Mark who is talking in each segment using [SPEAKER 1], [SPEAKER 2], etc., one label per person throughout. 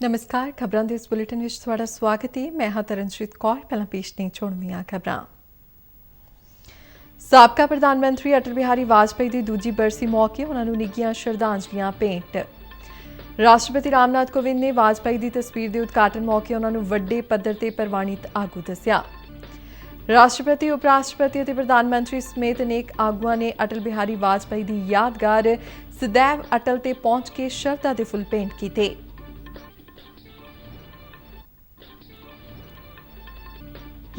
[SPEAKER 1] नमस्कार खबरों के इस बुलेटिन में ਤੁਹਾਡਾ ਸਵਾਗਤ है। मैं ਹਾਂ ਤਰਨਜੀਤ ਕੌਰ। ਪਹਿਲਾਂ ਪੇਸ਼ ਨੇ ਚੋਣਵੀਆਂ ਖਬਰਾਂ। ਸਾਬਕਾ ਪ੍ਰਧਾਨ ਮੰਤਰੀ ਅਟਲ ਬਿਹਾਰੀ ਵਾਜਪੇਈ ਦੀ ਦੂਜੀ ਬਰਸੀ ਮੌਕੇ ਉਹਨਾਂ ਨੂੰ ਨਿੱਘੀਆਂ ਸ਼ਰਧਾਂਜਲੀਆਂ ਭੇਂਟ। ਰਾਸ਼ਟਰਪਤੀ ਰਾਮਨਾਥ ਕੋਵਿੰਦ ਨੇ ਵਾਜਪੇਈ ਦੀ ਤਸਵੀਰ ਦੇ ਉਦਘਾਟਨ ਮੌਕੇ ਉਹਨਾਂ ਨੂੰ ਵੱਡੇ ਪੱਧਰ ਤੇ ਪ੍ਰਵਾਨਿਤ ਆਗੂ ਦੱਸਿਆ। ਰਾਸ਼ਟਰਪਤੀ ਉਪ ਰਾਸ਼ਟਰਪਤੀ ਅਤੇ ਪ੍ਰਧਾਨ ਮੰਤਰੀ ਸਮੇਤ ਅਨੇਕ ਆਗੂਆਂ ਨੇ ਅਟਲ ਬਿਹਾਰੀ ਵਾਜਪੇਈ ਦੀ ਯਾਦਗਾਰ ਸदैव ਅਟਲ ਤੇ ਪਹੁੰਚ ਕੇ ਸ਼ਰਧਾ ਦੇ ਫੁੱਲ ਭੇਂਟ ਕੀਤੇ।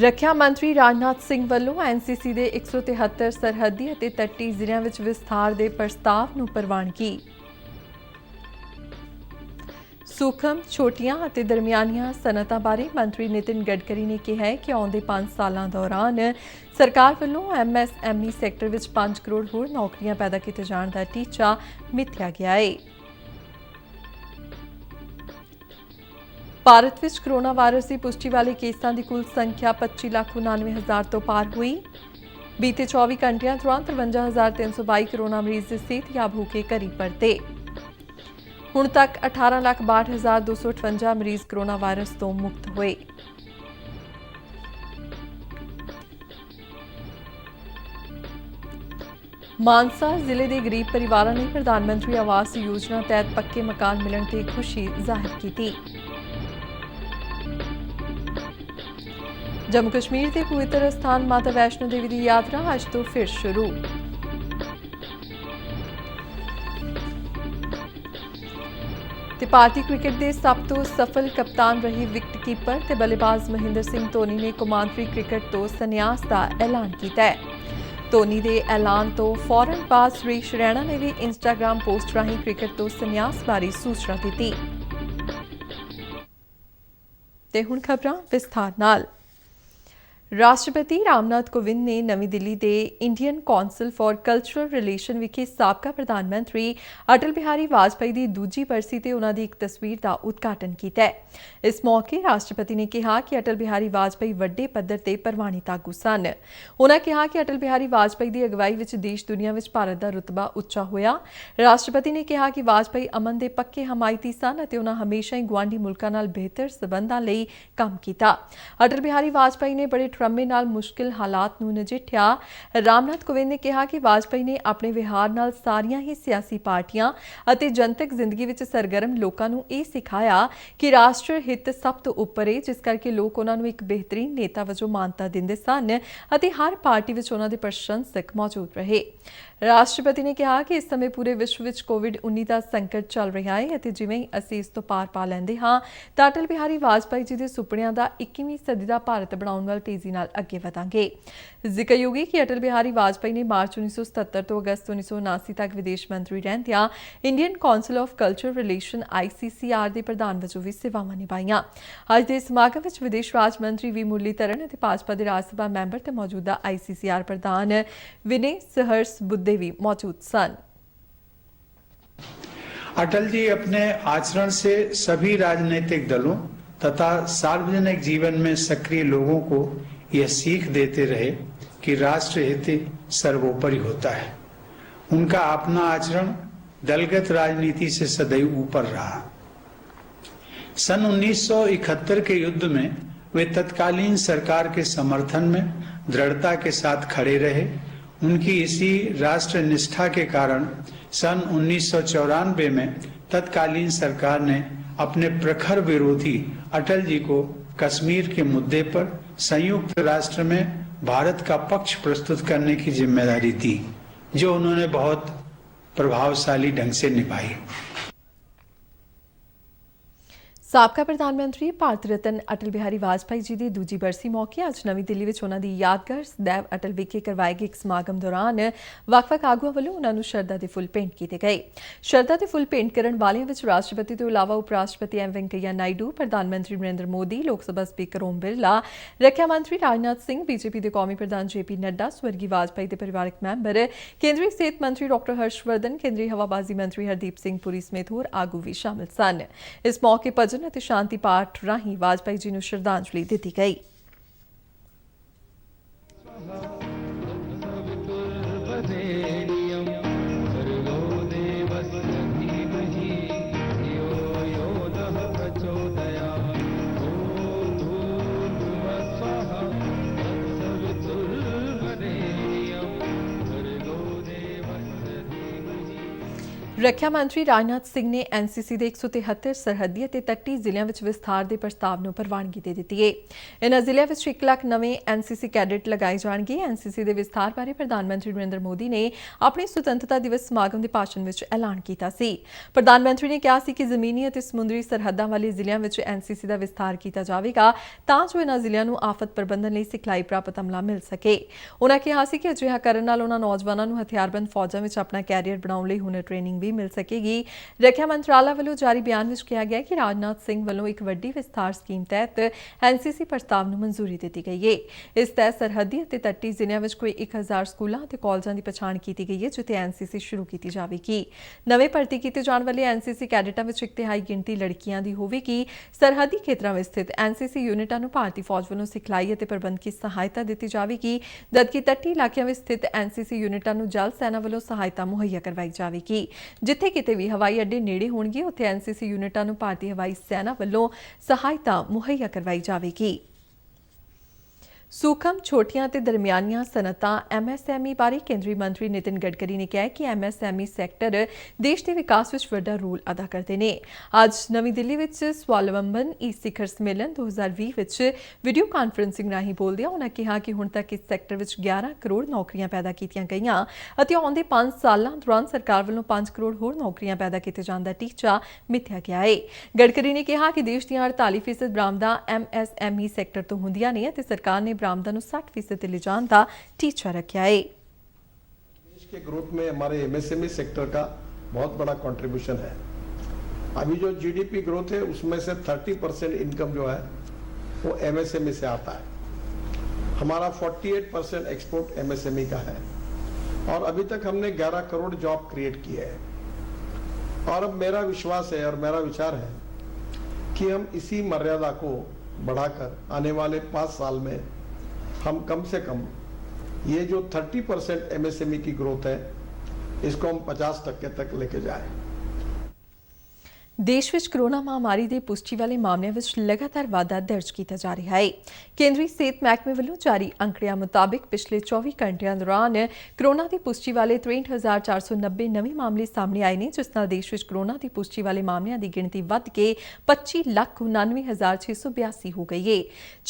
[SPEAKER 1] ਰੱਖਿਆ ਮੰਤਰੀ ਰਾਜਨਾਥ ਸਿੰਘ ਵੱਲੋਂ ਐਨਸੀਸੀ ਦੇ 173 ਸਰਹੱਦੀ ਅਤੇ ਤੱਟੀ ਜ਼ਿਲ੍ਹਿਆਂ ਵਿੱਚ ਵਿਸਥਾਰ ਦੇ ਪ੍ਰਸਤਾਵ ਨੂੰ ਪ੍ਰਵਾਨਗੀ। ਸੂਖਮ, ਛੋਟੀਆਂ ਅਤੇ ਦਰਮਿਆਨੀਆਂ ਸਨਅਤਾਂ ਬਾਰੇ ਮੰਤਰੀ ਨਿਤਿਨ ਗਡਕਰੀ ਨੇ ਕਿਹਾ ਹੈ ਕਿ ਆਉਂਦੇ 5 ਸਾਲਾਂ ਦੌਰਾਨ ਸਰਕਾਰ ਵੱਲੋਂ ਐਮਐਸਐਮਈ ਸੈਕਟਰ ਵਿੱਚ 5 ਕਰੋੜ ਹੋਰ ਨੌਕਰੀਆਂ ਪੈਦਾ ਕੀਤੇ ਜਾਣ ਦਾ ਟੀਚਾ ਮਿੱਥਿਆ ਗਿਆ ਹੈ। ਭਾਰਤ ਵਿੱਚ ਕੋਰੋਨਾ ਵਾਇਰਸ ਦੀ ਪੁਸ਼ਟੀ ਵਾਲੇ ਕੇਸਾਂ ਦੀ ਕੁੱਲ ਸੰਖਿਆ 25,99,000 ਤੋਂ ਪਾਰ ਹੋਈ। ਬੀਤੇ 24 ਘੰਟਿਆਂ ਦੌਰਾਨ 53,322 ਕੋਰੋਨਾ ਮਰੀਜ਼ ਸਿਹਤਯਾਬ ਹੋ ਕੇ ਘਰ ਪਰਤੇ। ਹੁਣ ਤੱਕ 18,62,258 ਮਰੀਜ਼ ਕੋਰੋਨਾ ਵਾਇਰਸ ਤੋਂ ਮੁਕਤ ਹੋਏ। ਮਾਨਸਾ ਜ਼ਿਲ੍ਹੇ ਦੇ ਗਰੀਬ ਪਰਿਵਾਰਾਂ ਨੇ ਪ੍ਰਧਾਨ ਮੰਤਰੀ ਆਵਾਸ ਯੋਜਨਾ ਤਹਿਤ ਪੱਕੇ ਮਕਾਨ ਮਿਲਣ ਤੇ ਖੁਸ਼ੀ ਜ਼ਾਹਿਰ ਕੀਤੀ। जम्मू कश्मीर के पवित्र स्थान माता वैष्णो देवी की यात्रा अज तो फिर शुरू। भारतीय क्रिकेट के सब तो सफल कप्तान रहे विकेट कीपर ते बल्लेबाज महेंद्र सिंह धोनी ने कौमांतरी क्रिकेट तो संन्यास का ऐलान किया है। धोनी के ऐलान तो फौरन बाद सुरेश रैना ने भी इंस्टाग्राम पोस्ट राही क्रिकेट तो संन्यास बारे सूचना दी। ते हुण खबरां विस्तार नाल। राष्ट्रपति रामनाथ कोविंद ने नवी दिल्ली के Indian council for cultural relation विखे साबका प्रधानमंत्री अटल बिहारी वाजपेयी की दूजी बरसी ते उन्हां दी एक तस्वीर का उद्घाटन किया। इस मौके राष्ट्रपति ने कहा कि अटल बिहारी वाजपेयी वड्डे पद्धर ते प्रवानित आगू सन। उन्होंने कहा कि अटल बिहारी वाजपेयी की अगवाई विच देश दुनिया विच भारत का रुतबा उच्चा होया। राष्ट्रपति ने कहा कि वाजपेयी अमन के पक्के हमायती सन अते उन्हां हमेशा ही गुआंढी मुल्कां नाल बेहतर संबंधां लई काम कीता। अटल बिहारी वाजपेयी ने बड़े ट्रमे नाल मुश्किल हालात नूं नजिठिया। रामनाथ कोविंद ने कहा कि वाजपेयी ने अपने विहार नाल सारियां ही सियासी पार्टियां अते जनतक जिंदगी विच सरगर्म लोकां नूं इह सिखाया कि राष्ट्र हित सब तो उपर है, जिस करके लोग उन्हां नूं एक बेहतरीन नेता वजों मानता दिंदे सन अते हर पार्टी विच उन्हां दे प्रशंसक मौजूद रहे। राष्ट्रपति ने कहा कि इस समय पूरे विश्व विच कोविड-19 का संकट चल रहा है अते जिवें ही असीं इस तो पार पा लैंदे हां तां अटल बिहारी वाजपेयी जी दे सुपनिਆਂ ਦਾ 21ਵੀਂ सदी ਦਾ ਭਾਰਤ ਬਣਾਉਣ ਵੱਲ ਤੇਜ਼ੀ ਨਾਲ ਅੱਗੇ ਵਧਾਂਗੇ। ਜ਼ਿਕਰਯੋਗ ਹੈ ਕਿ ਅਟਲ ਬਿਹਾਰੀ ਵਾਜਪੇਈ ਨੇ ਮਾਰਚ 1977 ਤੋਂ ਅਗਸਤ 1979 ਤੱਕ ਵਿਦੇਸ਼ ਮੰਤਰੀ ਰਹਿੰਦਿਆਂ Indian council of cultural relation ICCR ਦੇ ਪ੍ਰਧਾਨ ਵਜੋਂ ਵੀ ਸੇਵਾਵਾਂ ਨਿਭਾਈਆਂ। ਅੱਜ ਦੇ ਸਮਾਗਮ ਵਿੱਚ ਵਿਦੇਸ਼ ਰਾਜ ਮੰਤਰੀ ਵੀ ਮੁਰਲੀਧਰਨ ਅਤੇ ਭਾਜਪਾ ਦੇ ਰਾਜ ਸਭਾ ਮੈਂਬਰ ਤੇ ਮੌਜੂਦਾ ICCR ਪ੍ਰਧਾਨ ਵਿਨੇ सहर्ष बुद्धे भी मौजूद सन।
[SPEAKER 2] अटल जी अपने आचरण से सभी राजनीतिक दलों तथा सार्वजनिक जीवन में सक्रिय लोगों को यह सीख देते रहे कि राष्ट्र हित सर्वोपरि होता है। उनका अपना आचरण दलगत राजनीति से सदैव ऊपर रहा। सन 1971 के युद्ध में वे तत्कालीन सरकार के समर्थन में दृढ़ता के साथ खड़े रहे। उनकी इसी राष्ट्र निष्ठा के कारण सन 1994 में तत्कालीन सरकार ने अपने प्रखर विरोधी अटल जी को कश्मीर के मुद्दे पर संयुक्त राष्ट्र में भारत का पक्ष प्रस्तुत करने की जिम्मेदारी दी, जो उन्होंने बहुत प्रभावशाली ढंग से निभाई।
[SPEAKER 1] ਸਾਬਕਾ ਪ੍ਰਧਾਨ ਮੰਤਰੀ ਭਾਰਤ ਰਤਨ ਅਟਲ ਬਿਹਾਰੀ ਵਾਜਪੇਈ ਜੀ ਦੀ ਦੂਜੀ ਬਰਸੀ ਮੌਕੇ ਅੱਜ ਨਵੀਂ ਦਿੱਲੀ ਵਿੱਚ ਉਹਨਾਂ ਦੀ ਯਾਦਗਾਰ ਸदैव ਅਟਲ ਵਿਖੇ ਕਰਵਾਏ ਗਏ ਇੱਕ ਸਮਾਗਮ ਦੌਰਾਨ ਵੱਖ-ਵੱਖ ਆਗੂਆਂ ਵੱਲੋਂ ਉਹਨਾਂ ਨੂੰ ਸ਼ਰਧਾ ਦੇ ਫੁੱਲ ਭੇਂਟ ਕੀਤੇ ਗਏ। ਸ਼ਰਧਾ ਦੇ ਫੁੱਲ ਭੇਂਟ ਕਰਨ ਵਾਲਿਆਂ ਵਿੱਚ ਰਾਸ਼ਟਰਪਤੀ ਤੋਂ ਇਲਾਵਾ ਉਪ ਰਾਸ਼ਟਰਪਤੀ ਐਮ ਵੈਂਕਈਆ ਨਾਇਡੂ, ਪ੍ਰਧਾਨ ਮੰਤਰੀ ਨਰਿੰਦਰ ਮੋਦੀ, ਲੋਕ ਸਭਾ ਸਪੀਕਰ ਓਮ ਬਿਰਲਾ, ਰੱਖਿਆ ਮੰਤਰੀ ਰਾਜਨਾਥ ਸਿੰਘ, ਬੀਜੇਪੀ ਦੇ ਕੌਮੀ ਪ੍ਰਧਾਨ JP ਨੱਡਾ, ਸਵਰਗੀ ਵਾਜਪੇਈ ਦੇ ਪਰਿਵਾਰਕ ਮੈਂਬਰ, ਕੇਂਦਰੀ ਸਿਹਤ ਮੰਤਰੀ ਡਾਕਟਰ ਹਰਸ਼ਵਰਧਨ, ਕੇਂਦਰੀ ਹਵਾਬਾਜ਼ੀ ਮੰਤਰੀ ਹਰਦੀਪ ਸਿੰਘ ਪੁਰੀ ਸਮੇਤ ਹੋਰ ਆਗੂ ਵੀ ਸ਼ਾਮਲ ਸਨ। ਇਸ ਮੌਕੇ ਭਜਨ ਅਤੇ शांति पाठ राही वाजपेयी जी ਨੂੰ ਸ਼ਰਧਾਂਜਲੀ ਦਿੱਤੀ ਗਈ। ਰੱਖਿਆ ਮੰਤਰੀ ਰਾਜਨਾਥ ਸਿੰਘ ਨੇ ਐਨਸੀਸੀ ਦੇ 173 ਸਰਹੱਦੀ ਅਤੇ ਤੱਟੀ ਜ਼ਿਲ੍ਹਿਆਂ ਵਿੱਚ ਵਿਸਥਾਰ ਦੇ ਪ੍ਰਸਤਾਵ ਨੂੰ ਪ੍ਰਵਾਨਗੀ ਦੇ ਦਿੱਤੀ ਹੈ। ਇਨ੍ਹਾਂ ਜ਼ਿਲ੍ਹਿਆਂ ਵਿੱਚ 1 ਲੱਖ ਨਵੇਂ ਐਨਸੀਸੀ ਕੈਡਟ ਲਗਾਏ ਜਾਣਗੇ। ਐਨਸੀਸੀ ਦੇ ਵਿਸਥਾਰ ਬਾਰੇ ਪ੍ਰਧਾਨ ਮੰਤਰੀ ਨਰਿੰਦਰ ਮੋਦੀ ਨੇ ਆਪਣੇ ਸੁਤੰਤਰਤਾ ਦਿਵਸ ਸਮਾਗਮ ਦੇ ਭਾਸ਼ਣ ਵਿੱਚ ਐਲਾਨ ਕੀਤਾ ਸੀ। ਪ੍ਰਧਾਨ ਮੰਤਰੀ ਨੇ ਕਿਹਾ ਸੀ ਕਿ ਜ਼ਮੀਨੀ ਅਤੇ ਸਮੁੰਦਰੀ ਸਰਹੱਦਾਂ ਵਾਲੇ ਜ਼ਿਲ੍ਹਿਆਂ ਵਿੱਚ ਐਨਸੀਸੀ ਦਾ ਵਿਸਥਾਰ ਕੀਤਾ ਜਾਵੇਗਾ ਤਾਂ ਜੋ ਇਨ੍ਹਾਂ ਜ਼ਿਲ੍ਹਿਆਂ ਨੂੰ ਆਫਤ ਪ੍ਰਬੰਧਨ ਲਈ ਸਿਖਲਾਈ ਪ੍ਰਾਪਤ ਅਮਲਾ ਮਿਲ ਸਕੇ। ਉਨ੍ਹਾਂ ਕਿਹਾ ਸੀ ਕਿ ਅਜਿਹਾ ਕਰਨ ਨਾਲ ਉਨ੍ਹਾਂ ਨੌਜਵਾਨਾਂ ਨੂੰ ਹਥਿਆਰਬੰਦ ਫੌਜਾਂ ਵਿੱਚ ਆਪਣਾ ਕੈਰੀਅਰ ਬਣਾਉਣ ਲਈ ਹੁਨਰ ਟ੍ਰੇਨਿੰਗ ਵੀ ਮਿਲ ਸਕੇਗੀ। ਰੱਖਿਆ ਮੰਤਰਾਲਾ ਵੱਲੋਂ ਜਾਰੀ ਬਿਆਨ ਵਿੱਚ ਕਿਹਾ ਗਿਆ ਕਿ ਰਾਜਨਾਥ ਸਿੰਘ ਵੱਲੋਂ ਇੱਕ ਵੱਡੀ ਵਿਸਥਾਰ ਸਕੀਮ ਤਹਿਤ ਐਨਸੀਸੀ ਪ੍ਰਸਤਾਵ ਨੂੰ ਮਨਜ਼ੂਰੀ ਦਿੱਤੀ ਗਈ ਹੈ। ਇਸ ਤਹਿਤ ਸਰਹੱਦੀ ਅਤੇ ਤੱਟੀ ਜ਼ਿਲ੍ਹਿਆਂ ਵਿੱਚ ਕੋਈ 1000 ਸਕੂਲਾਂ ਅਤੇ ਕਾਲਜਾਂ ਦੀ ਪਛਾਣ ਕੀਤੀ ਗਈ ਹੈ ਜਿੱਥੇ ਐਨਸੀਸੀ ਸ਼ੁਰੂ ਕੀਤੀ ਜਾਵੇਗੀ। ਨਵੇਂ ਭਰਤੀ ਕੀਤੇ ਜਾਣ ਵਾਲੇ ਐਨਸੀਸੀ ਕੈਡਟਾਂ ਵਿੱਚ 1/3 ਗਿਣਤੀ ਲੜਕੀਆਂ ਦੀ ਹੋਵੇਗੀ। ਸਰਹੱਦੀ ਖੇਤਰਾਂ ਵਿੱਚ ਸਥਿਤ ਐਨਸੀਸੀ ਯੂਨਿਟਾਂ ਨੂੰ ਭਾਰਤੀ ਫੌਜ ਵੱਲੋਂ ਸਿਖਲਾਈ ਅਤੇ ਪ੍ਰਬੰਧਕੀ ਸਹਾਇਤਾ ਦਿੱਤੀ ਜਾਵੇਗੀ, ਜਦਕਿ ਤੱਟੀ ਇਲਾਕਿਆਂ ਵਿੱਚ ਸਥਿਤ ਐਨਸੀਸੀ ਯੂਨਿਟਾਂ ਨੂੰ ਜਲ ਸੈਨਾ ਵੱਲੋਂ ਸਹਾਇਤਾ ਮੁਹੱਈਆ ਕਰਵਾਈ ਜਾਵੇਗੀ। ਜਿੱਥੇ ਕਿਤੇ ਵੀ ਹਵਾਈ ਅੱਡੇ ਨੇੜੇ ਹੋਣਗੇ ਉੱਥੇ ਐਨਸੀਸੀ ਯੂਨਿਟਾਂ ਨੂੰ ਭਾਰਤੀ ਹਵਾਈ ਸੈਨਾ ਵੱਲੋਂ ਸਹਾਇਤਾ ਮੁਹੱਈਆ ਕਰਵਾਈ ਜਾਵੇਗੀ। ਸੂਖਮ, ਛੋਟੀਆਂ ਤੇ ਦਰਮਿਆਨੀਆਂ ਸਨਅਤਾਂ ਐਮਐਸਐਮਈ ਬਾਰੇ ਕੇਂਦਰੀ ਮੰਤਰੀ ਨਿਤਿਨ ਗਡਕਰੀ ਨੇ ਕਿਹਾ ਕਿ ਐਮਐਸਐਮਈ ਸੈਕਟਰ ਦੇਸ਼ ਦੇ ਵਿਕਾਸ ਵਿੱਚ ਵੱਡਾ ਰੋਲ ਅਦਾ ਕਰਦੇ ਨੇ। ਅੱਜ ਨਵੀਂ ਦਿੱਲੀ ਵਿੱਚ ਸਵਾਵਲੰਬਨ ਸਿਖਰ ਸੰਮੇਲਨ 2020 ਵਿੱਚ ਵੀਡੀਓ ਕਾਨਫਰੰਸਿੰਗ ਰਾਹੀਂ ਬੋਲਦਿਆਂ ਉਨ੍ਹਾਂ ਕਿਹਾ ਕਿ ਹੁਣ ਤੱਕ ਇਸ ਸੈਕਟਰ ਵਿੱਚ 11 ਕਰੋੜ ਨੌਕਰੀਆਂ ਪੈਦਾ ਕੀਤੀਆਂ ਗਈਆਂ ਅਤੇ ਆਉਂਦੇ 5 ਸਾਲਾਂ ਦੌਰਾਨ ਸਰਕਾਰ ਵੱਲੋਂ 5 ਕਰੋੜ ਹੋਰ ਨੌਕਰੀਆਂ ਪੈਦਾ ਕੀਤੇ ਜਾਣ ਦਾ ਟੀਚਾ ਮਿੱਥਿਆ ਗਿਆ ਹੈ। ਗਡਕਰੀ ਨੇ ਕਿਹਾ ਕਿ ਦੇਸ਼ ਦੀਆਂ 48% ਬਰਾਮਦਾਂ ਐਮਐਸਐਮਈ ਸੈਕਟਰ ਤੋਂ ਹੁੰਦੀਆਂ ਨੇ ਅਤੇ ਸਰਕਾਰ ਨੇ बरामदा 60% ਤੇ ਲਿਜਾਣ ਦਾ ਟੀਚਾ ਰੱਖਿਆ है।
[SPEAKER 3] देश के ग्रोथ में हमारे एमएसएमई सेक्टर का बहुत बड़ा कंट्रीब्यूशन है। अभी जो जीडीपी ग्रोथ है उसमें से 30% इनकम जो है वो एमएसएमई से आता है। हमारा 48% एक्सपोर्ट एमएसएमई का है और अभी तक हमने 11 करोड़ जॉब क्रिएट किए हैं। और अब मेरा विश्वास है और मेरा विचार है कि हम इसी मर्यादा को बढ़ाकर आने वाले 5 साल में हम कम से कम ये जो 30% एमएसएमई की ग्रोथ है इसको हम 50% तक लेके जाएं।
[SPEAKER 1] देश ਵਿੱਚ ਕੋਰੋਨਾ ਮਹਾਮਾਰੀ ਦੇ ਪੁਸ਼ਟੀ ਵਾਲੇ ਮਾਮਲਿਆਂ ਵਿੱਚ ਲਗਾਤਾਰ ਵਾਧਾ ਦਰਜ ਕੀਤਾ ਜਾ ਰਿਹਾ ਹੈ। ਕੇਂਦਰੀ ਸਿਹਤ ਮਹਿਕਮੇ ਵੱਲੋਂ ਜਾਰੀ ਅੰਕੜਿਆਂ ਮੁਤਾਬਿਕ ਪਿਛਲੇ 24 ਘੰਟਿਆਂ ਦੌਰਾਨ ਕੋਰੋਨਾ ਦੀ ਪੁਸ਼ਟੀ ਵਾਲੇ 63490 ਨਵੇਂ ਮਾਮਲੇ ਸਾਹਮਣੇ ਆਏ ਨੇ, ਜਿਸ ਨਾਲ ਦੇਸ਼ ਵਿੱਚ ਕੋਰੋਨਾ ਦੀ ਪੁਸ਼ਟੀ ਵਾਲੇ ਮਾਮਲਿਆਂ ਦੀ ਗਿਣਤੀ ਵੱਧ ਕੇ 25,99,682 ਹੋ ਗਈ ਹੈ।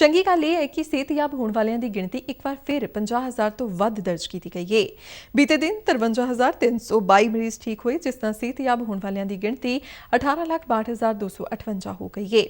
[SPEAKER 1] ਚੰਗੀ ਗੱਲ ਇਹ ਹੈ ਕਿ ਸਿਹਤਯਾਬ ਹੋਣ ਵਾਲਿਆਂ ਦੀ ਗਿਣਤੀ ਇੱਕ ਵਾਰ ਫਿਰ 50,000 ਤੋਂ ਵੱਧ ਦਰਜ ਕੀਤੀ ਗਈ ਹੈ। ਬੀਤੇ ਦਿਨ 53,322 ਮਰੀਜ਼ ਠੀਕ ਹੋਏ, ਜਿਸ ਨਾਲ ਸਿਹਤਯਾਬ ਹੋਣ ਵਾਲਿਆਂ ਦੀ ਗਿਣਤੀ 18,62,258 ਹੋ ਗਈ ਹੈ।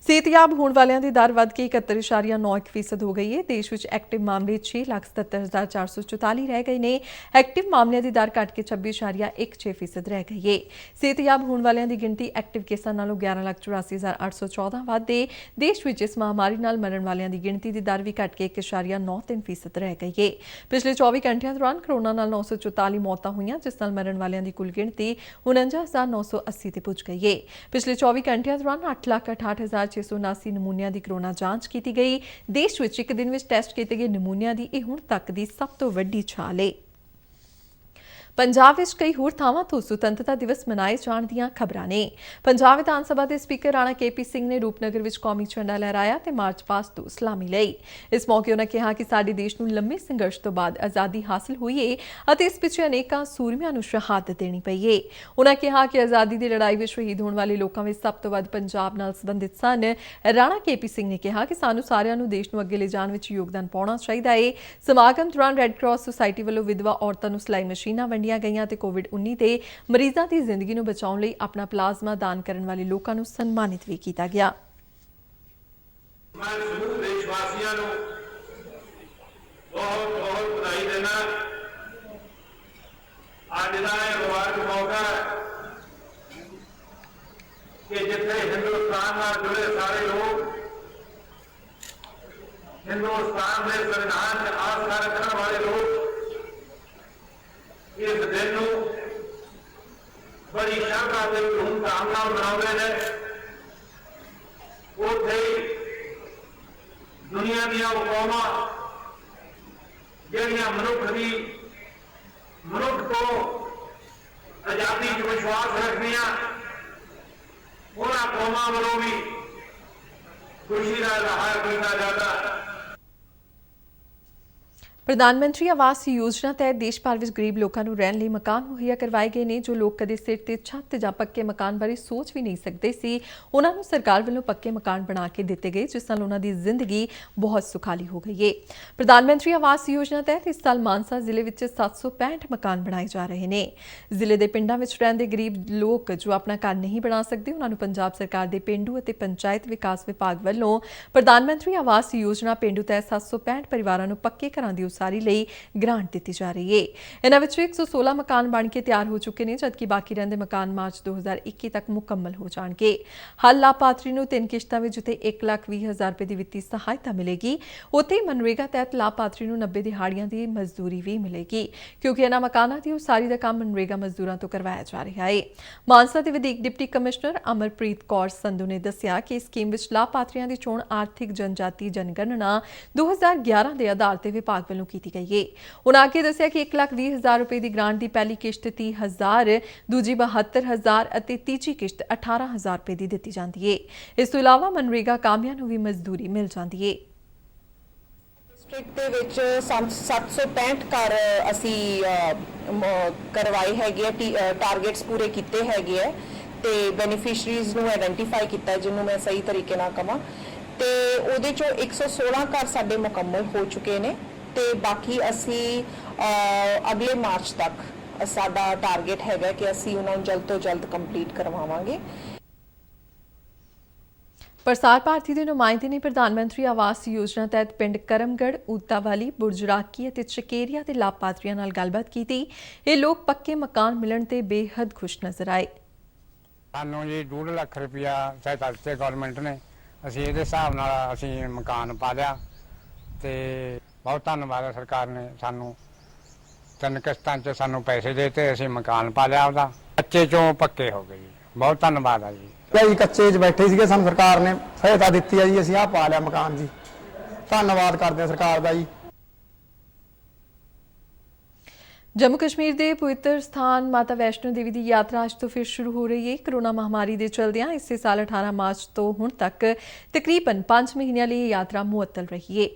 [SPEAKER 1] ਸਿਹਤਯਾਬ ਹੋਣ ਵਾਲਿਆਂ ਦੀ ਦਰ ਵੱਧ ਕੇ 71.91% ਹੋ ਗਈ ਹੈ। ਦੇਸ਼ ਵਿੱਚ ਐਕਟਿਵ ਮਾਮਲੇ 6,77,444 ਰਹਿ ਗਏ ਨੇ। ਐਕਟਿਵ ਮਾਮਲਿਆਂ ਦੀ ਦਰ ਘਟ ਕੇ 26.16% ਰਹਿ ਗਈ ਹੈ। ਸਿਹਤਯਾਬ ਹੋਣ ਵਾਲਿਆਂ ਦੀ ਗਿਣਤੀ ਐਕਟਿਵ ਕੇਸਾਂ ਨਾਲੋਂ 11,84,814 ਵੱਧ ਹੈ। ਦੇਸ਼ ਵਿੱਚ ਇਸ ਮਹਾਮਾਰੀ ਨਾਲ ਮਰਨ ਵਾਲਿਆਂ ਦੀ ਗਿਣਤੀ ਦੀ ਦਰ ਵੀ ਘਟ ਕੇ 1.93% ਰਹਿ ਗਈ ਹੈ। ਪਿਛਲੇ 24 ਘੰਟਿਆਂ ਦੌਰਾਨ ਕੋਰੋਨਾ ਨਾਲ 944 ਮੌਤਾਂ ਹੋਈਆਂ, ਜਿਸ ਨਾਲ ਮਰਨ ਵਾਲਿਆਂ ਦੀ ਕੁੱਲ ਗਿਣਤੀ 49,980 ਤੇ ਪੁੱਜ ਗਈ ਹੈ। ਪਿਛਲੇ 24 ਘੰਟਿਆਂ ਦੌਰਾਨ 8,68,679 ਨਮੂਨਿਆਂ ਦੀ ਕੋਰੋਨਾ ਜਾਂਚ ਕੀਤੀ ਗਈ। ਦੇਸ਼ ਵਿੱਚ ਇੱਕ ਦਿਨ ਵਿੱਚ ਟੈਸਟ ਕੀਤੇ ਗਏ ਨਮੂਨਿਆਂ ਦੀ ਇਹ ਹੁਣ ਤੱਕ ਦੀ ਸਭ ਤੋਂ ਵੱਡੀ ਛਾਲ ਹੈ। ਪੰਜਾਬ ਵਿੱਚ ਕਈ ਹੋਰ ਥਾਵਾਂ ਤੋਂ ਸੁਤੰਤਰਤਾ ਦਿਵਸ ਮਨਾਏ ਜਾਣ ਦੀਆਂ ਖਬਰਾਂ ਨੇ। ਪੰਜਾਬ ਵਿਧਾਨ ਸਭਾ ਦੇ ਸਪੀਕਰ ਰਾਣਾ KP ਸਿੰਘ ਨੇ ਰੂਪਨਗਰ ਵਿੱਚ ਕੌਮੀ ਝੰਡਾ ਲਹਿਰਾਇਆ ਤੇ ਮਾਰਚ ਪਾਸਟ ਤੋਂ ਸਲਾਮੀ ਲਈ। ਇਸ ਮੌਕੇ ਉਹਨਾਂ ਕਿਹਾ ਕਿ ਸਾਡੇ ਦੇਸ਼ ਨੂੰ ਲੰਮੇ ਸੰਘਰਸ਼ ਤੋਂ ਬਾਅਦ ਆਜ਼ਾਦੀ ਹਾਸਲ ਹੋਈ ਹੈ ਅਤੇ ਇਸ ਪਿੱਛੇ ਅਨੇਕਾਂ ਸੂਰਮਿਆਂ ਨੂੰ ਸ਼ਹਾਦਤ ਦੇਣੀ ਪਈ ਹੈ। ਉਹਨਾਂ ਕਿਹਾ ਕਿ ਆਜ਼ਾਦੀ ਦੀ ਲੜਾਈ ਵਿੱਚ ਸ਼ਹੀਦ ਹੋਣ ਵਾਲੇ ਲੋਕਾਂ ਵਿੱਚ ਸਭ ਤੋਂ ਵੱਧ ਪੰਜਾਬ ਨਾਲ ਸੰਬੰਧਿਤ ਸਨ। ਰਾਣਾ KP ਸਿੰਘ ਨੇ ਕਿਹਾ ਕਿ ਸਾਨੂੰ ਸਾਰਿਆਂ ਨੂੰ ਦੇਸ਼ ਨੂੰ ਅੱਗੇ ਲਿਜਾਣ ਵਿੱਚ ਯੋਗਦਾਨ ਪਾਉਣਾ ਚਾਹੀਦਾ ਹੈ। ਸਮਾਗਮ ਦੌਰਾਨ ਰੈੱਡ ਕਰਾਸ ਸੁਸਾਇਟੀ ਵੱਲੋਂ ਵਿਧਵਾ ਔਰਤਾਂ ਨੂੰ ਸਿਲਾਈ ਮਸ਼ੀਨਾਂ ਵੰਡੀਆਂ ਗਈਆਂ ਤੇ ਕੋਵਿਡ-19 ਦੇ ਮਰੀਜ਼ਾਂ ਦੀ ਜ਼ਿੰਦਗੀ ਨੂੰ ਬਚਾਉਣ ਲਈ ਆਪਣਾ ਪਲਾਜ਼ਮਾ ਦਾਨ ਕਰਨ ਵਾਲੇ ਲੋਕਾਂ ਨੂੰ ਸਨਮਾਨਿਤ ਵੀ ਕੀਤਾ ਗਿਆ।
[SPEAKER 4] मैं समूह देशवासियों को बहुत बहुत बधाई देना। आज का मुबारक मौका कि जिथे हिंदुस्तान नाल जुड़े सारे लोग हिंदुस्तान के संविधान से आस्था रखने वाले लोग इस दिन को बड़ी श्रद्धा से धूमधाम नाल मनाते हैं। उत्थे दुनिया ਦੀਆਂ ਕੌਮਾਂ ਜਿਹੜੀਆਂ ਮਨੁੱਖ ਤੋਂ ਆਜ਼ਾਦੀ 'ਚ ਵਿਸ਼ਵਾਸ ਰੱਖਦੀਆਂ, ਉਹਨਾਂ ਕੌਮਾਂ ਵੱਲੋਂ ਵੀ ਖੁਸ਼ੀ ਦਾ ਇਜ਼ਹਾਰ ਕੀਤਾ ਜਾਂਦਾ।
[SPEAKER 1] ਪ੍ਰਧਾਨ ਮੰਤਰੀ ਆਵਾਸ ਯੋਜਨਾ ਤਹਿਤ ਦੇਸ਼ ਭਰ ਵਿੱਚ ਗਰੀਬ ਲੋਕਾਂ ਨੂੰ ਰਹਿਣ ਲਈ ਮਕਾਨ ਮੁਹੱਈਆ ਕਰਵਾਏ ਗਏ ਨੇ। ਜੋ ਲੋਕ ਕਦੇ ਸਿਰ ਤੇ ਛੱਤ ਜਾਂ ਪੱਕੇ ਮਕਾਨ ਬਾਰੇ ਸੋਚ ਵੀ ਨਹੀਂ ਸਕਦੇ ਸੀ, ਉਹਨਾਂ ਨੂੰ ਸਰਕਾਰ ਵੱਲੋਂ ਪੱਕੇ ਮਕਾਨ ਬਣਾ ਕੇ ਦਿੱਤੇ ਗਏ, ਜਿਸ ਨਾਲ ਉਹਨਾਂ ਦੀ ਜ਼ਿੰਦਗੀ ਬਹੁਤ ਸੁਖਾਲੀ ਹੋ ਗਈ ਹੈ। ਪ੍ਰਧਾਨ ਮੰਤਰੀ ਆਵਾਸ ਯੋਜਨਾ ਤਹਿਤ ਇਸ ਸਾਲ ਮਾਨਸਾ ਜ਼ਿਲ੍ਹੇ ਵਿੱਚ 765 ਮਕਾਨ ਬਣਾਏ ਜਾ ਰਹੇ ਨੇ। ਜ਼ਿਲ੍ਹੇ ਦੇ ਪਿੰਡਾਂ ਵਿੱਚ ਰਹਿੰਦੇ ਗਰੀਬ ਲੋਕ ਜੋ ਆਪਣਾ ਘਰ ਨਹੀਂ ਬਣਾ ਸਕਦੇ, ਉਹਨਾਂ ਨੂੰ ਪੰਜਾਬ ਸਰਕਾਰ ਦੇ ਪੇਂਡੂ ਅਤੇ ਪੰਚਾਇਤ ਵਿਕਾਸ ਵਿਭਾਗ ਵੱਲੋਂ ਪ੍ਰਧਾਨ ਮੰਤਰੀ ਆਵਾਸ ਯੋਜਨਾ ਪੇਂਡੂ ਤਹਿਤ 765 ਪਰਿਵਾਰਾਂ ਨੂੰ ਪੱਕੇ ਘਰਾਂ ਦੀ ਉਸਾਰੀ ਲਈ ਗ੍ਰਾਂਟ ਦਿੱਤੀ ਜਾ ਰਹੀ ਹੈ। ਇਹਨਾਂ ਵਿੱਚੋਂ 116 ਮਕਾਨ ਬਣ ਕੇ ਤਿਆਰ ਹੋ ਚੁੱਕੇ ਨੇ, ਜਦਕਿ ਬਾਕੀ ਰਹਿੰਦੇ ਮਕਾਨ ਮਾਰਚ 2021 ਤੱਕ ਮੁਕੰਮਲ ਹੋ ਜਾਣਗੇ। ਹਰ ਲਾਭਪਾਤਰੀ ਨੂੰ 3 ਕਿਸ਼ਤਾਂ ਵਿੱਚ ਜਿੱਥੇ 1,20,000 ਰੁਪਏ ਦੀ ਵਿੱਤੀ ਸਹਾਇਤਾ ਮਿਲੇਗੀ, ਉੱਥੇ ਮਨਰੇਗਾ ਤਹਿਤ ਲਾਭਪਾਤਰੀ ਨੂੰ 90 ਦਿਹਾੜੀਆਂ ਦੀ ਮਜ਼ਦੂਰੀ ਵੀ ਮਿਲੇਗੀ, ਕਿਉਂਕਿ ਇਹਨਾਂ ਮਕਾਨਾਂ ਦੀ ਉਸਾਰੀ ਦਾ ਕੰਮ ਮਨਰੇਗਾ ਮਜ਼ਦੂਰਾਂ ਤੋਂ ਕਰਵਾਇਆ ਜਾ ਰਿਹਾ ਹੈ। ਮਾਨਸਾ ਦੇ ਵਧੀਕ ਡਿਪਟੀ ਕਮਿਸ਼ਨਰ ਅਮਰਪ੍ਰੀਤ ਕੌਰ ਸੰਧੂ ਨੇ ਦੱਸਿਆ ਕਿ ਇਸ ਸਕੀਮ ਵਿੱਚ ਲਾਭਪਾਤਰੀਆਂ ਦੀ ਚੋਣ ਆਰਥਿਕ ਜਨਜਾਤੀ ਜਨਗਣਨਾ 2011 ਦੇ ਆਧਾਰ ਤੇ ਵਿਭਾਗ ਵੱਲੋਂ ਕੀਤੀ ਗਈ ਹੈ। ਉਨ੍ਹਾਂ ਅੱਗੇ ਦੱਸਿਆ ਕਿ 1,20,000 ਰੁਪਏ ਦੀ ਗ੍ਰਾਂਟ ਦੀ ਪਹਿਲੀ ਕਿਸ਼ਤ 30,000, ਦੂਜੀ 72,000 ਅਤੇ ਤੀਜੀ ਕਿਸ਼ਤ 18,000 ਰੁਪਏ ਦੀ ਦਿੱਤੀ ਜਾਂਦੀ ਹੈ। ਇਸ ਤੋਂ ਇਲਾਵਾ ਮਨਰੇਗਾ ਕਾਮਿਆਂ ਨੂੰ ਵੀ ਮਜ਼ਦੂਰੀ ਮਿਲ ਜਾਂਦੀ ਹੈ।
[SPEAKER 5] ਡਿਸਟ੍ਰਿਕਟ ਦੇ ਵਿੱਚ 765 ਘਰ ਅਸੀਂ ਕਰਵਾਏ ਹੈਗੇ ਆ, ਟਾਰਗੇਟਸ ਪੂਰੇ ਕੀਤੇ ਹੈਗੇ ਆ ਤੇ ਬੈਨੀਫੀਸ਼ੀਅਰੀਜ਼ ਨੂੰ ਆਇਡੈਂਟੀਫਾਈ ਕੀਤਾ, ਜਿਹਨੂੰ ਮੈਂ ਸਹੀ ਤਰੀਕੇ ਨਾਲ ਕਹਾਂ, ਤੇ ਉਹਦੇ ਚੋਂ 116 ਘਰ ਸਾਡੇ ਮੁਕੰਮਲ ਹੋ ਚੁੱਕੇ ਨੇ ਤੇ ਬਾਕੀ ਅਸੀਂ ਅਗਲੇ ਮਾਰਚ ਤੱਕ ਸਾਡਾ ਟਾਰਗੇਟ ਹੈਗਾ ਕਿ ਅਸੀਂ ਉਹਨਾਂ ਨੂੰ ਜਲਦ ਤੋਂ ਜਲਦ ਕੰਪਲੀਟ ਕਰਵਾਵਾਂਗੇ।
[SPEAKER 1] ਪ੍ਰਸਾਰ ਭਾਰਤੀ ਦੇ ਨੁਮਾਇੰਦੇ ਨੇ ਪ੍ਰਧਾਨ-ਮੰਤਰੀ ਆਵਾਸ ਯੋਜਨਾ ਤਹਿਤ ਪਿੰਡ ਕਰਮਗੜ੍ਹ, ਊਤਾਵਾਲੀ, ਬੁਰਜਰਾਕੀ ਅਤੇ ਚਕੇਰੀਆ ਦੇ ਲਾਭਪਾਤਰੀਆਂ ਨਾਲ ਗੱਲਬਾਤ ਕੀਤੀ। ਇਹ ਲੋਕ ਪੱਕੇ ਮਕਾਨ ਮਿਲਣ ਤੇ ਬੇਹੱਦ ਖੁਸ਼ ਨਜ਼ਰ ਆਏ।
[SPEAKER 6] ਸਾਨੂੰ ਜੀ 2 ਲੱਖ ਰੁਪਇਆ ਸਹਾਇਤਾ ਦਿੱਤੀ ਗਵਰਨਮੈਂਟ ਨੇ। ਅਸੀਂ ਇਹਦੇ ਹਿਸਾਬ ਨਾਲ ਅਸੀਂ ਮਕਾਨ ਪਾ ਲਿਆ ਤੇ ਬਹੁਤ ਧੰਨਵਾਦ ਹੈ ਸਰਕਾਰ ਨੇ। ਸਾਨੂੰ 3 ਕਿਸ਼ਤਾਂ 'ਚ ਸਾਨੂੰ ਪੈਸੇ ਦੇ ਤੇ ਅਸੀਂ ਮਕਾਨ ਪਾ ਲਿਆ ਉਹਦਾ। ਕੱਚੇ 'ਚੋਂ ਪੱਕੇ ਹੋ ਗਏ ਜੀ। ਬਹੁਤ ਧੰਨਵਾਦ ਹੈ ਜੀ।
[SPEAKER 7] ਜੀ ਕੱਚੇ 'ਚ ਬੈਠੇ ਸੀਗੇ, ਸਾਨੂੰ ਸਰਕਾਰ ਨੇ ਸਹਾਇਤਾ ਦਿੱਤੀ ਹੈ ਜੀ। ਅਸੀਂ ਆਹ ਪਾ ਲਿਆ ਮਕਾਨ ਜੀ। ਧੰਨਵਾਦ ਕਰਦੇ ਹਾਂ ਸਰਕਾਰ ਦਾ ਜੀ।
[SPEAKER 1] ਜੰਮੂ ਕਸ਼ਮੀਰ ਦੇ ਪਵਿੱਤਰ ਸਥਾਨ ਮਾਤਾ ਵੈਸ਼ਨੋ ਦੇਵੀ ਦੀ ਯਾਤਰਾ ਅੱਜ ਤੋਂ ਫਿਰ ਸ਼ੁਰੂ ਹੋ ਰਹੀ ਹੈ। ਕੋਰੋਨਾ ਮਹਾਮਾਰੀ ਦੇ ਚਲਦਿਆਂ ਇਸੇ ਸਾਲ 18 ਮਾਰਚ ਤੋਂ ਹੁਣ ਤੱਕ ਤਕਰੀਬਨ 5 ਮਹੀਨਿਆਂ ਲਈ ਇਹ ਯਾਤਰਾ ਮੁਅੱਤਲ ਰਹੀ ਹੈ।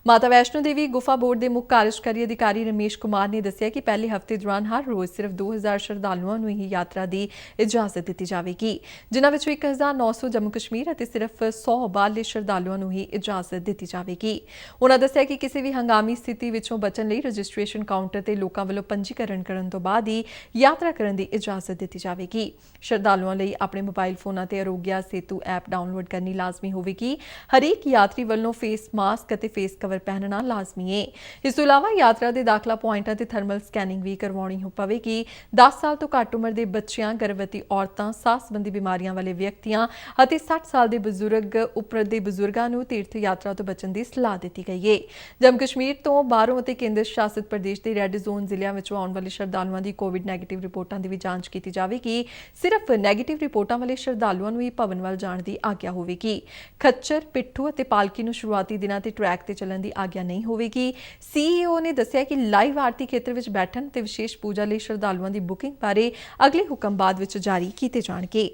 [SPEAKER 1] ਮਾਤਾ ਵੈਸ਼ਨੋ ਦੇਵੀ ਗੁਫਾ ਬੋਰਡ ਦੇ ਮੁੱਖ ਕਾਰਜਕਾਰੀ ਅਧਿਕਾਰੀ ਰਮੇਸ਼ ਕੁਮਾਰ ਨੇ ਦੱਸਿਆ ਕਿ ਪਹਿਲੇ ਹਫ਼ਤੇ ਦੌਰਾਨ ਹਰ ਰੋਜ਼ ਸਿਰਫ 2000 ਸ਼ਰਧਾਲੂਆਂ ਨੂੰ ਹੀ ਯਾਤਰਾ ਦੀ ਇਜਾਜ਼ਤ ਦਿੱਤੀ ਜਾਵੇਗੀ, ਜਿਨ੍ਹਾਂ ਵਿੱਚੋਂ 1900 ਜੰਮੂ ਕਸ਼ਮੀਰ ਅਤੇ ਸਿਰਫ 100 ਬਾਹਰਲੇ ਸ਼ਰਧਾਲੂਆਂ ਨੂੰ ਹੀ ਇਜਾਜ਼ਤ ਦਿੱਤੀ ਜਾਵੇਗੀ। ਉਨ੍ਹਾਂ ਦੱਸਿਆ ਕਿ ਕਿਸੇ ਵੀ ਹੰਗਾਮੀ ਸਥਿਤੀ ਵਿੱਚੋਂ ਬਚਣ ਲਈ ਰਜਿਸਟ੍ਰੇਸ਼ਨ ਕਾਊਂਟਰ ਤੇ ਲੋਕਾਂ ਵੱਲੋਂ ਪੰਜੀਕਰਨ ਕਰਨ ਤੋਂ ਬਾਅਦ ਹੀ ਯਾਤਰਾ ਕਰਨ ਦੀ ਇਜਾਜ਼ਤ ਦਿੱਤੀ ਜਾਵੇਗੀ। ਸ਼ਰਧਾਲੂਆਂ ਲਈ ਆਪਣੇ ਮੋਬਾਈਲ ਫੋਨਾਂ ਤੇ ਆਰੋਗਿਆ ਸੇਤੂ ਐਪ ਡਾਊਨਲੋਡ ਕਰਨੀ ਲਾਜ਼ਮੀ ਹੋਵੇਗੀ। ਹਰੇਕ ਯਾਤਰੀ ਵੱਲੋਂ ਫੇਸ ਮਾਸਕ ਅਤੇ ਫੇਸ ਕਵਰ ਪਹਿਨਣਾ ਲਾਜ਼ਮੀ ਹੈ। ਇਸ ਤੋਂ ਇਲਾਵਾ ਯਾਤਰਾ ਦੇ ਦਾਖਲਾ ਪੁਆਇੰਟਾਂ ਤੇ ਥਰਮਲ ਸਕੈਨਿੰਗ ਵੀ ਕਰਵਾਉਣੀ ਪਵੇਗੀ। 10 ਸਾਲ ਤੋਂ ਘੱਟ ਉਮਰ ਦੇ ਬੱਚਿਆਂ, ਗਰਭਵਤੀ ਔਰਤਾਂ, ਸਾਹ ਸੰਬੰਧੀ ਬਿਮਾਰੀਆਂ ਵਾਲੇ ਵਿਅਕਤੀਆਂ ਅਤੇ 60 ਸਾਲ ਦੇ ਬਜ਼ੁਰਗ ਉੱਪਰ ਦੇ ਬਜ਼ੁਰਗਾਂ ਨੂੰ ਤੀਰਥ ਯਾਤਰਾ ਤੋਂ ਬਚਣ ਦੀ ਸਲਾਹ ਦਿੱਤੀ ਗਈ ਹੈ। ਜੰਮੂ ਕਸ਼ਮੀਰ ਤੋਂ ਬਾਹਰੋਂ ਅਤੇ ਕੇਂਦਰ ਸ਼ਾਸਿਤ ਪ੍ਰਦੇਸ਼ ਦੇ ਰੈੱਡ ਜ਼ੋਨ ਜ਼ਿਲ੍ਹਿਆਂ ਵਿੱਚੋਂ ਆਉਣ ਵਾਲੇ ਸ਼ਰਧਾਲੂਆਂ ਦੀ ਕੋਵਿਡ ਨੈਗੇਟਿਵ ਰਿਪੋਰਟਾਂ ਦੀ ਵੀ ਜਾਂਚ ਕੀਤੀ ਜਾਵੇਗੀ। ਸਿਰਫ ਨੈਗੇਟਿਵ ਰਿਪੋਰਟਾਂ ਵਾਲੇ ਸ਼ਰਧਾਲੂਆਂ ਨੂੰ ਹੀ ਭਵਨ ਵੱਲ ਜਾਣ ਦੀ ਆਗਿਆ ਹੋਵੇਗੀ। ਖੱਚਰ, ਪਿੱਠੂ ਅਤੇ ਪਾਲਕੀ ਨੂੰ ਸ਼ੁਰੂਆਤੀ ਦਿਨਾਂ ਤੇ ਟਰੈਕ ਤੇ ਚੱਲਣ ਦੀ ਆਗਿਆ ਨਹੀਂ ਹੋਵੇਗੀ। CEO ਨੇ ਦੱਸਿਆ ਕਿ ਲਾਈਵ ਆਰਤੀ ਖੇਤਰ ਵਿੱਚ ਬੈਠਣ ਤੇ ਵਿਸ਼ੇਸ਼ ਪੂਜਾ ਲਈ ਸ਼ਰਧਾਲੂਆਂ ਦੀ ਬੁਕਿੰਗ ਬਾਰੇ ਅਗਲੇ ਹੁਕਮ ਬਾਅਦ ਵਿੱਚ ਜਾਰੀ ਕੀਤੇ ਜਾਣਗੇ।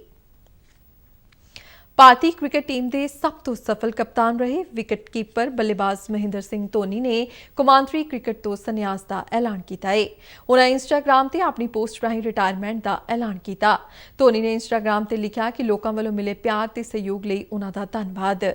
[SPEAKER 1] ਭਾਰਤੀ ਕ੍ਰਿਕਟ ਟੀਮ ਦੇ ਸਭ ਤੋਂ ਸਫਲ ਕਪਤਾਨ ਰਹੇ ਵਿਕਟ ਕੀਪਰ ਬੱਲੇਬਾਜ਼ ਮਹਿੰਦਰ ਸਿੰਘ ਧੋਨੀ ਨੇ ਕੌਮਾਂਤਰੀ ਕ੍ਰਿਕਟ ਤੋਂ ਸੰਨਿਆਸ ਦਾ ਐਲਾਨ ਕੀਤਾ ਹੈ। ਉਨ੍ਹਾਂ ਇੰਸਟਾਗ੍ਰਾਮ ਤੇ ਆਪਣੀ ਪੋਸਟ ਰਾਹੀਂ ਰਿਟਾਇਰਮੈਂਟ ਦਾ ਐਲਾਨ ਕੀਤਾ। ਧੋਨੀ ਨੇ ਇੰਸਟਾਗ੍ਰਾਮ ਤੇ ਲਿਖਿਆ ਕਿ ਲੋਕਾਂ ਵੱਲੋਂ ਮਿਲੇ ਪਿਆਰ ਤੇ ਸਹਿਯੋਗ ਲਈ ਉਨ੍ਹਾਂ ਦਾ ਧੰਨਵਾਦ।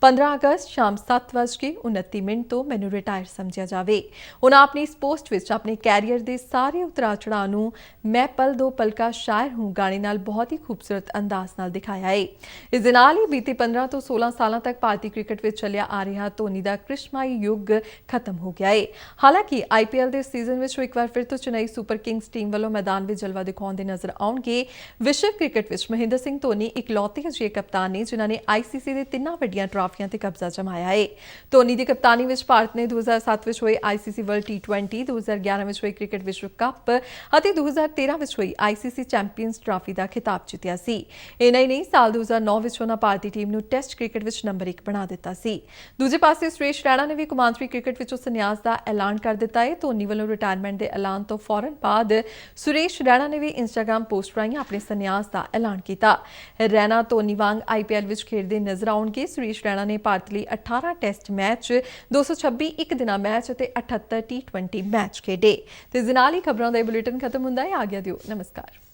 [SPEAKER 1] 15 ਅਗਸਤ ਸ਼ਾਮ 7:29 ਤੋਂ ਮੈਨੂੰ ਰਿਟਾਇਰ ਸਮਝਿਆ ਜਾਵੇ। ਉਨ੍ਹਾਂ ਆਪਣੀ ਇਸ ਪੋਸਟ ਵਿੱਚ ਆਪਣੇ ਕੈਰੀਅਰ ਦੇ ਸਾਰੇ ਉਤਰਾਅ ਚੜ੍ਹਾਅ ਨੂੰ ਮੈਂ ਪਲ ਦੋ ਪਲ ਕਾ ਸ਼ਾਇਰ ਹੂੰ ਗਾਣੇ ਨਾਲ ਬਹੁਤ ਹੀ ਖੂਬਸੂਰਤ ਅੰਦਾਜ਼ ਨਾਲ ਦਿਖਾਇਆ ਹੈ। ਇਸ ਦੇ ਨਾਲ ਹੀ ਬੀਤੇ 15 ਤੋਂ 16 ਸਾਲਾਂ ਤੱਕ ਭਾਰਤੀ ਕ੍ਰਿਕਟ ਵਿੱਚ ਚੱਲਿਆ ਆ ਰਿਹਾ ਧੋਨੀ ਦਾ ਕ੍ਰਿਸ਼ਮਾਈ ਯੁੱਗ ਖਤਮ ਹੋ ਗਿਆ ਹੈ। ਹਾਲਾਂਕਿ IPL ਦੇ ਸੀਜ਼ਨ ਵਿੱਚ ਉਹ ਇੱਕ ਵਾਰ ਫਿਰ ਤੋਂ ਚੇਨਈ ਸੁਪਰ ਕਿੰਗਸ ਟੀਮ ਵੱਲੋਂ ਮੈਦਾਨ ਵਿੱਚ ਜਲਵਾ ਦਿਖਾਉਂਦੇ ਨਜ਼ਰ ਆਉਣਗੇ। ਵਿਸ਼ਵ ਕ੍ਰਿਕਟ ਵਿੱਚ ਮਹਿੰਦਰ ਸਿੰਘ ਧੋਨੀ ਇਕਲੌਤੇ ਅਜਿਹੇ ਕਪਤਾਨ ਨੇ ਜਿਨ੍ਹਾਂ ਨੇ ICC ਦੇ 3 ਵੱਡੀਆਂ ਟਰਾਫੀਆਂ ਤੇ ਕਬਜ਼ਾ ਜਮਾਇਆ ਹੈ। ਧੋਨੀ ਦੀ ਕਪਤਾਨੀ ਵਿੱਚ ਭਾਰਤ ਨੇ 2007 ਵਿੱਚ ਹੋਏ ICC ਵਰਲਡ T20, 2011 ਵਿੱਚ ਹੋਏ ਕ੍ਰਿਕਟ ਵਿਸ਼ਵ ਕੱਪ ਅਤੇ 2013 ਵਿੱਚ ਹੋਈ ICC ਚੈਂਪੀਅਨਜ਼ ਟਰਾਫੀ ਦਾ ਖਿਤਾਬ ਜਿੱਤਿਆ ਸੀ। ਇੰਨਾ ਹੀ ਨਹੀਂ, ਸਾਲ 2009 ਵਿੱਚ ਵਿੱਚ ਉਹਨਾਂ ਭਾਰਤੀ ਟੀਮ ਨੂੰ ਟੈਸਟ ਕ੍ਰਿਕਟ ਵਿੱਚ ਨੰਬਰ 1 ਬਣਾ ਦਿੱਤਾ ਸੀ। ਦੂਜੇ ਪਾਸੇ ਸੁਰੇਸ਼ ਰੈਣਾ ਨੇ ਵੀ ਕੌਮਾਂਤਰੀ ਕ੍ਰਿਕਟ ਵਿੱਚੋਂ ਸੰਨਿਆਸ ਦਾ ਐਲਾਨ ਕਰ ਦਿੱਤਾ ਹੈ। ਧੋਨੀ ਵੱਲੋਂ ਰਿਟਾਇਰਮੈਂਟ ਦੇ ਐਲਾਨ ਤੋਂ ਫੌਰਨ ਬਾਅਦ ਸੁਰੇਸ਼ ਰੈਣਾ ਨੇ ਵੀ ਇੰਸਟਾਗ੍ਰਾਮ ਪੋਸਟ ਰਾਹੀਂ ਆਪਣੇ ਸੰਨਿਆਸ ਦਾ ਐਲਾਨ ਕੀਤਾ। ਰੈਣਾ ਧੋਨੀ ਵਾਂਗ IPL ਵਿੱਚ ਖੇਡਦੇ ਨਜ਼ਰ ਆਉਣਗੇ। ਸੁਰੇਸ਼ ਰੈਣਾ ਨੇ ਭਾਰਤ ਲਈ 18 ਟੈਸਟ ਮੈਚ, 226 ਇੱਕ ਦਿਨਾ ਮੈਚ ਅਤੇ 78 T20 ਮੈਚ ਖੇਡੇ। ਤੇ ਇਸ ਦੇ ਨਾਲ ਹੀ ਖਬਰਾਂ ਦਾ ਇਹ ਬੁਲੇਟਿਨ ਖਤਮ ਹੁੰਦਾ ਹੈ। ਆਗਿਆ ਦਿਓ, ਨਮਸਕਾਰ।